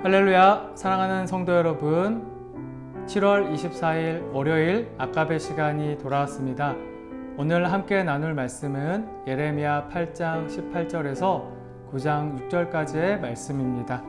할렐루야, 사랑하는 성도 여러분, 7월 24일 월요일 아까베 시간이 돌아왔습니다. 오늘 함께 나눌 말씀은 예레미야 8장 18절에서 9장 6절까지의 말씀입니다.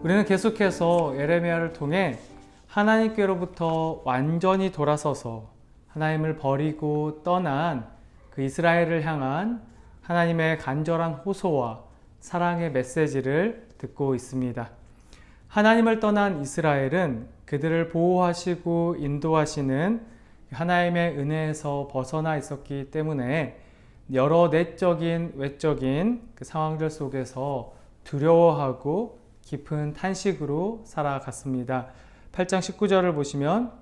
우리는 계속해서 예레미야를 통해 하나님께로부터 완전히 돌아서서 하나님을 버리고 떠난 그 이스라엘을 향한 하나님의 간절한 호소와 사랑의 메시지를 듣고 있습니다. 하나님을 떠난 이스라엘은 그들을 보호하시고 인도하시는 하나님의 은혜에서 벗어나 있었기 때문에 여러 내적인 외적인 그 상황들 속에서 두려워하고 깊은 탄식으로 살아갔습니다. 8장 19절을 보시면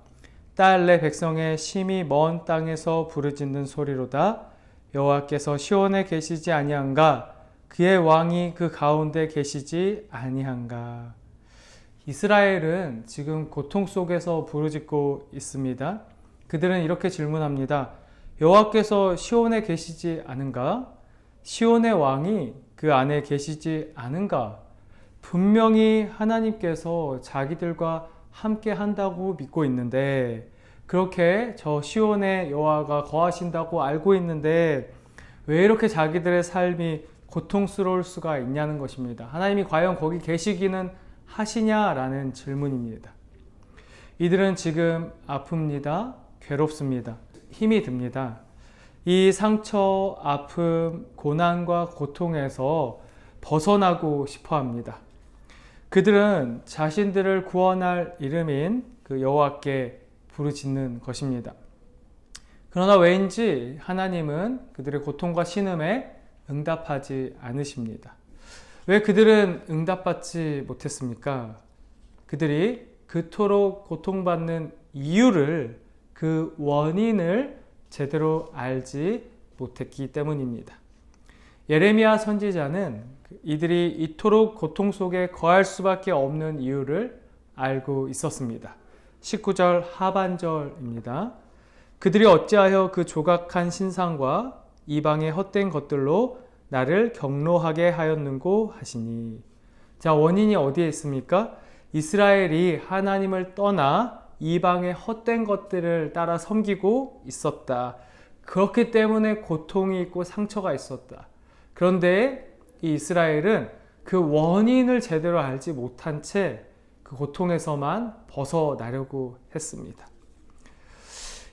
딸 내 백성의 심히 먼 땅에서 부르짖는 소리로다. 여호와께서 시온에 계시지 아니한가? 그의 왕이 그 가운데 계시지 아니한가? 이스라엘은 지금 고통 속에서 부르짖고 있습니다. 그들은 이렇게 질문합니다. 여호와께서 시온에 계시지 않은가? 시온의 왕이 그 안에 계시지 않은가? 분명히 하나님께서 자기들과 함께 한다고 믿고 있는데, 그렇게 저 시온에 여호와가 거하신다고 알고 있는데 왜 이렇게 자기들의 삶이 고통스러울 수가 있냐는 것입니다. 하나님이 과연 거기 계시기는 하시냐라는 질문입니다. 이들은 지금 아픕니다. 괴롭습니다. 힘이 듭니다. 이 상처, 아픔, 고난과 고통에서 벗어나고 싶어 합니다. 그들은 자신들을 구원할 이름인 그 여호와께 부르짖는 것입니다. 그러나 왜인지 하나님은 그들의 고통과 신음에 응답하지 않으십니다. 왜 그들은 응답받지 못했습니까? 그들이 그토록 고통받는 이유를, 그 원인을 제대로 알지 못했기 때문입니다. 예레미야 선지자는 이들이 이토록 고통 속에 거할 수밖에 없는 이유를 알고 있었습니다. 19절 하반절입니다. 그들이 어찌하여 그 조각한 신상과 이방의 헛된 것들로 나를 경노하게 하였는고 하시니. 자, 원인이 어디에 있습니까? 이스라엘이 하나님을 떠나 이방의 헛된 것들을 따라 섬기고 있었다. 그렇기 때문에 고통이 있고 상처가 있었다. 그런데 이 이스라엘은 그 원인을 제대로 알지 못한 채 그 고통에서만 벗어나려고 했습니다.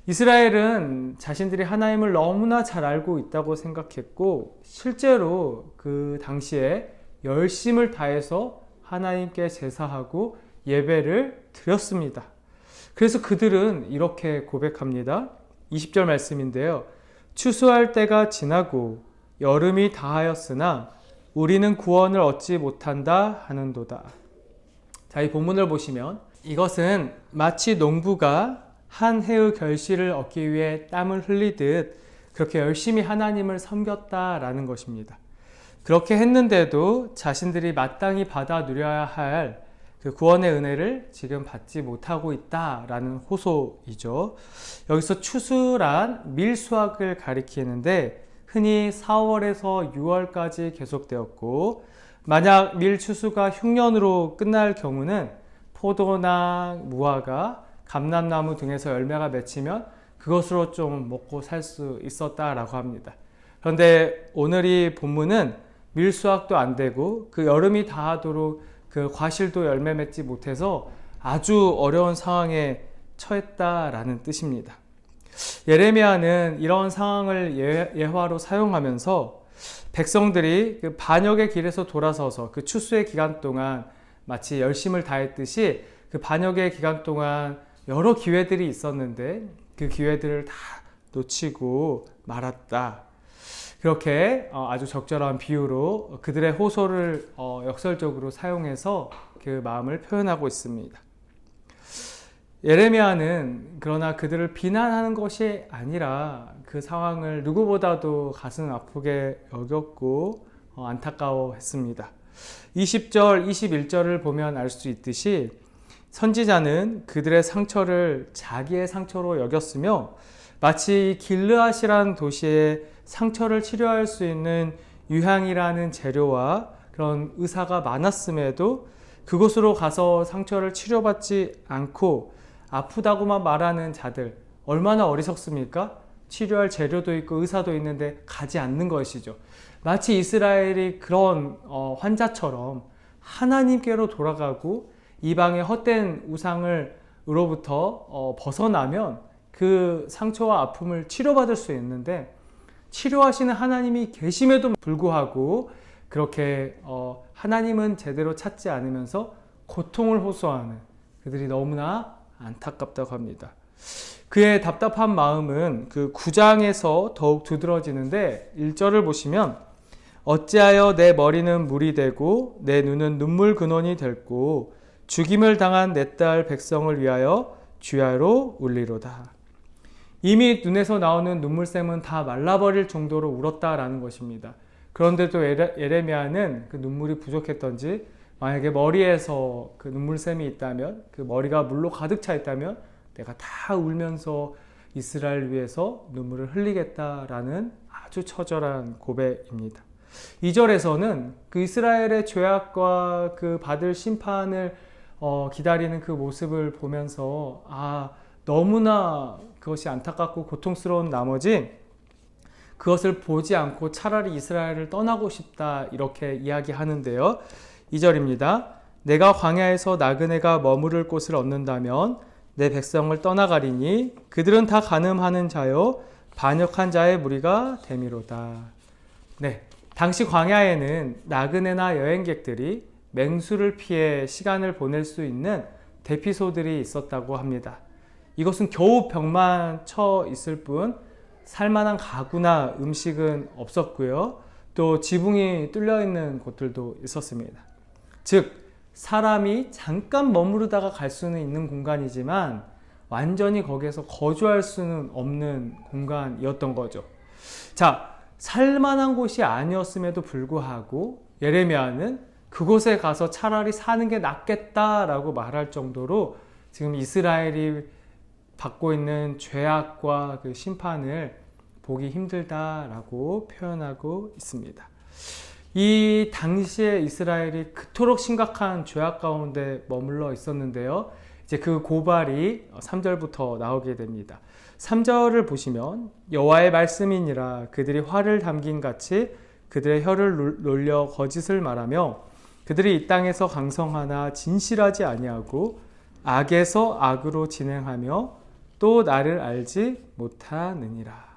이스라엘은 자신들이 하나님을 너무나 잘 알고 있다고 생각했고, 실제로 그 당시에 열심을 다해서 하나님께 제사하고 예배를 드렸습니다. 그래서 그들은 이렇게 고백합니다. 20절 말씀인데요. 추수할 때가 지나고 여름이 다하였으나 우리는 구원을 얻지 못한다 하는도다. 자, 이 본문을 보시면 이것은 마치 농부가 한 해의 결실을 얻기 위해 땀을 흘리듯 그렇게 열심히 하나님을 섬겼다라는 것입니다. 그렇게 했는데도 자신들이 마땅히 받아 누려야 할 그 구원의 은혜를 지금 받지 못하고 있다라는 호소이죠. 여기서 추수란 밀수확을 가리키는데 흔히 4월에서 6월까지 계속되었고, 만약 밀 추수가 흉년으로 끝날 경우는 포도나 무화과, 감람나무 등에서 열매가 맺히면 그것으로 좀 먹고 살 수 있었다라고 합니다. 그런데 오늘 이 본문은 밀수확도 안 되고 그 여름이 다하도록 그 과실도 열매 맺지 못해서 아주 어려운 상황에 처했다라는 뜻입니다. 예레미야는 이런 상황을 예화로 사용하면서 백성들이 그 반역의 길에서 돌아서서 그 추수의 기간 동안 마치 열심을 다했듯이 그 반역의 기간 동안 여러 기회들이 있었는데 그 기회들을 다 놓치고 말았다. 그렇게 아주 적절한 비유로 그들의 호소를 역설적으로 사용해서 그 마음을 표현하고 있습니다. 예레미야는 그러나 그들을 비난하는 것이 아니라 그 상황을 누구보다도 가슴 아프게 여겼고 안타까워했습니다. 20절, 21절을 보면 알 수 있듯이 선지자는 그들의 상처를 자기의 상처로 여겼으며 마치 길르앗이라는 도시의 상처를 치료할 수 있는 유향이라는 재료와 그런 의사가 많았음에도 그곳으로 가서 상처를 치료받지 않고 아프다고만 말하는 자들, 얼마나 어리석습니까? 치료할 재료도 있고 의사도 있는데 가지 않는 것이죠. 마치 이스라엘이 그런 환자처럼 하나님께로 돌아가고 이방의 헛된 우상으로부터 벗어나면 그 상처와 아픔을 치료받을 수 있는데, 치료하시는 하나님이 계심에도 불구하고 그렇게 하나님은 제대로 찾지 않으면서 고통을 호소하는 그들이 너무나 안타깝다고 합니다. 그의 답답한 마음은 그 9장에서 더욱 두드러지는데, 1절을 보시면 어찌하여 내 머리는 물이 되고 내 눈은 눈물 근원이 됐고 죽임을 당한 내 딸 백성을 위하여 주야로 울리로다. 이미 눈에서 나오는 눈물샘은 다 말라버릴 정도로 울었다라는 것입니다. 그런데도 예레미야는 그 눈물이 부족했던지, 만약에 머리에서 그 눈물샘이 있다면, 그 머리가 물로 가득 차 있다면 내가 다 울면서 이스라엘을 위해서 눈물을 흘리겠다라는 아주 처절한 고백입니다. 2절에서는 그 이스라엘의 죄악과 그 받을 심판을 기다리는 그 모습을 보면서 너무나 그것이 안타깝고 고통스러운 나머지 그것을 보지 않고 차라리 이스라엘을 떠나고 싶다, 이렇게 이야기하는데요. 2절입니다. 내가 광야에서 나그네가 머무를 곳을 얻는다면 내 백성을 떠나가리니 그들은 다 간음하는 자요 반역한 자의 무리가 되미로다. 네, 당시 광야에는 나그네나 여행객들이 맹수를 피해 시간을 보낼 수 있는 대피소들이 있었다고 합니다. 이것은 겨우 벽만 쳐 있을 뿐 살만한 가구나 음식은 없었고요. 또 지붕이 뚫려 있는 곳들도 있었습니다. 즉, 사람이 잠깐 머무르다가 갈 수는 있는 공간이지만 완전히 거기에서 거주할 수는 없는 공간이었던 거죠. 자, 살만한 곳이 아니었음에도 불구하고 예레미야는 그곳에 가서 차라리 사는 게 낫겠다라고 말할 정도로 지금 이스라엘이 받고 있는 죄악과 그 심판을 보기 힘들다라고 표현하고 있습니다. 이 당시에 이스라엘이 그토록 심각한 죄악 가운데 머물러 있었는데요. 이제 그 고발이 3절부터 나오게 됩니다. 3절을 보시면 여호와의 말씀이니라 그들이 화를 담긴 같이 그들의 혀를 놀려 거짓을 말하며 그들이 이 땅에서 강성하나 진실하지 아니하고 악에서 악으로 진행하며 또 나를 알지 못하느니라.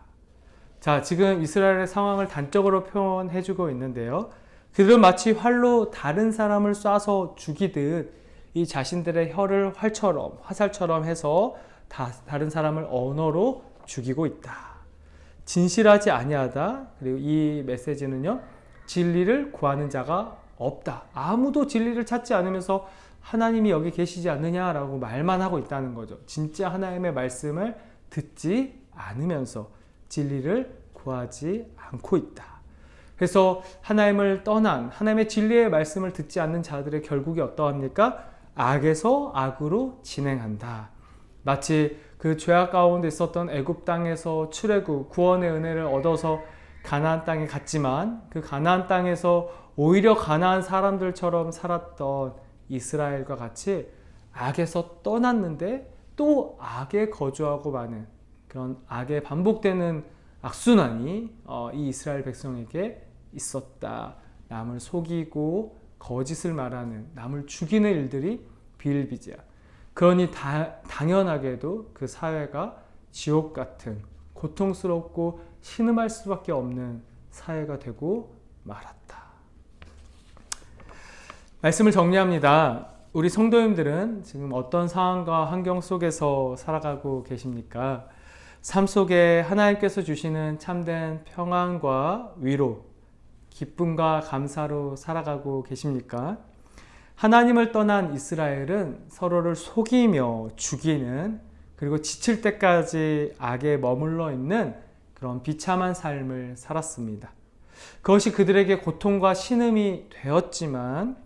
자, 지금 이스라엘의 상황을 단적으로 표현해주고 있는데요. 그들은 마치 활로 다른 사람을 쏴서 죽이듯 이 자신들의 혀를 활처럼, 화살처럼 해서 다른 사람을 언어로 죽이고 있다. 진실하지 아니하다. 그리고 이 메시지는요, 진리를 구하는 자가 없다. 아무도 진리를 찾지 않으면서 하나님이 여기 계시지 않느냐라고 말만 하고 있다는 거죠. 진짜 하나님의 말씀을 듣지 않으면서 진리를 구하지 않고 있다. 그래서 하나님을 떠난, 하나님의 진리의 말씀을 듣지 않는 자들의 결국이 어떠합니까? 악에서 악으로 진행한다. 마치 그 죄악 가운데 있었던 애굽 땅에서 출애굽, 구원의 은혜를 얻어서 가나안 땅에 갔지만 그 가나안 땅에서 오히려 가나안 사람들처럼 살았던 이스라엘과 같이 악에서 떠났는데 또 악에 거주하고 마는 그런 악에 반복되는 악순환이 이 이스라엘 백성에게 있었다. 남을 속이고 거짓을 말하는, 남을 죽이는 일들이 비일비재야. 그러니 당연하게도 그 사회가 지옥 같은 고통스럽고 신음할 수밖에 없는 사회가 되고 말았다. 말씀을 정리합니다. 우리 성도님들은 지금 어떤 상황과 환경 속에서 살아가고 계십니까? 삶 속에 하나님께서 주시는 참된 평안과 위로, 기쁨과 감사로 살아가고 계십니까? 하나님을 떠난 이스라엘은 서로를 속이며 죽이는, 그리고 지칠 때까지 악에 머물러 있는 그런 비참한 삶을 살았습니다. 그것이 그들에게 고통과 신음이 되었지만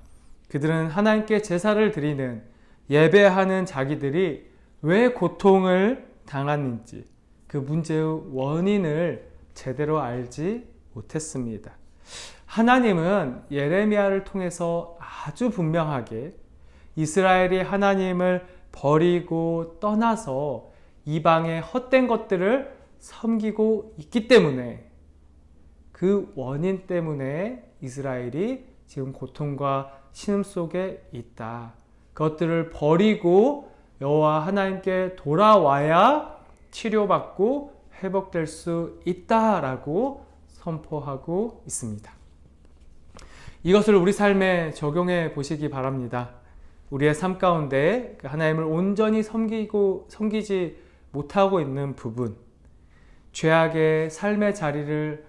그들은 하나님께 제사를 드리는, 예배하는 자기들이 왜 고통을 당하는지 그 문제의 원인을 제대로 알지 못했습니다. 하나님은 예레미야를 통해서 아주 분명하게 이스라엘이 하나님을 버리고 떠나서 이방의 헛된 것들을 섬기고 있기 때문에, 그 원인 때문에 이스라엘이 지금 고통과 신음 속에 있다. 그것들을 버리고 여호와 하나님께 돌아와야 치료받고 회복될 수 있다라고 선포하고 있습니다. 이것을 우리 삶에 적용해 보시기 바랍니다. 우리의 삶 가운데 하나님을 온전히 섬기지 못하고 있는 부분, 죄악의 삶의 자리를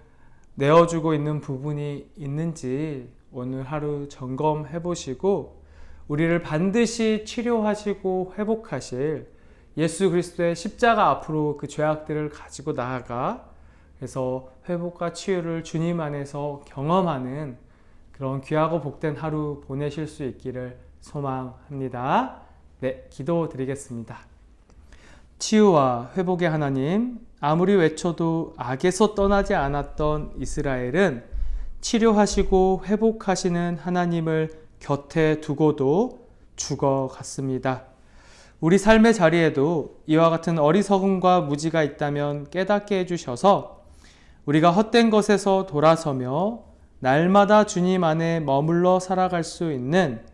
내어주고 있는 부분이 있는지 오늘 하루 점검해 보시고, 우리를 반드시 치료하시고 회복하실 예수 그리스도의 십자가 앞으로 그 죄악들을 가지고 나아가, 그래서 회복과 치유를 주님 안에서 경험하는 그런 귀하고 복된 하루 보내실 수 있기를 소망합니다. 네, 기도 드리겠습니다. 치유와 회복의 하나님, 아무리 외쳐도 악에서 떠나지 않았던 이스라엘은 치료하시고 회복하시는 하나님을 곁에 두고도 죽어갔습니다. 우리 삶의 자리에도 이와 같은 어리석음과 무지가 있다면 깨닫게 해주셔서 우리가 헛된 것에서 돌아서며 날마다 주님 안에 머물러 살아갈 수 있는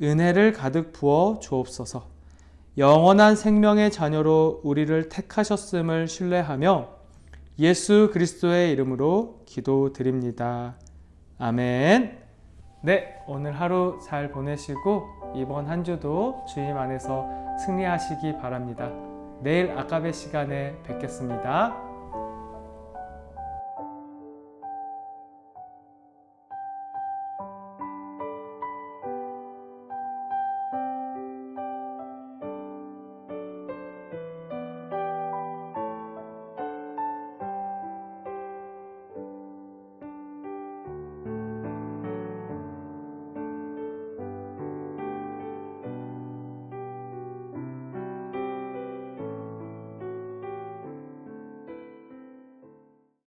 은혜를 가득 부어 주옵소서. 영원한 생명의 자녀로 우리를 택하셨음을 신뢰하며 예수 그리스도의 이름으로 기도드립니다. 아멘. 네, 오늘 하루 잘 보내시고 이번 한 주도 주님 안에서 승리하시기 바랍니다. 내일 아까베 시간에 뵙겠습니다.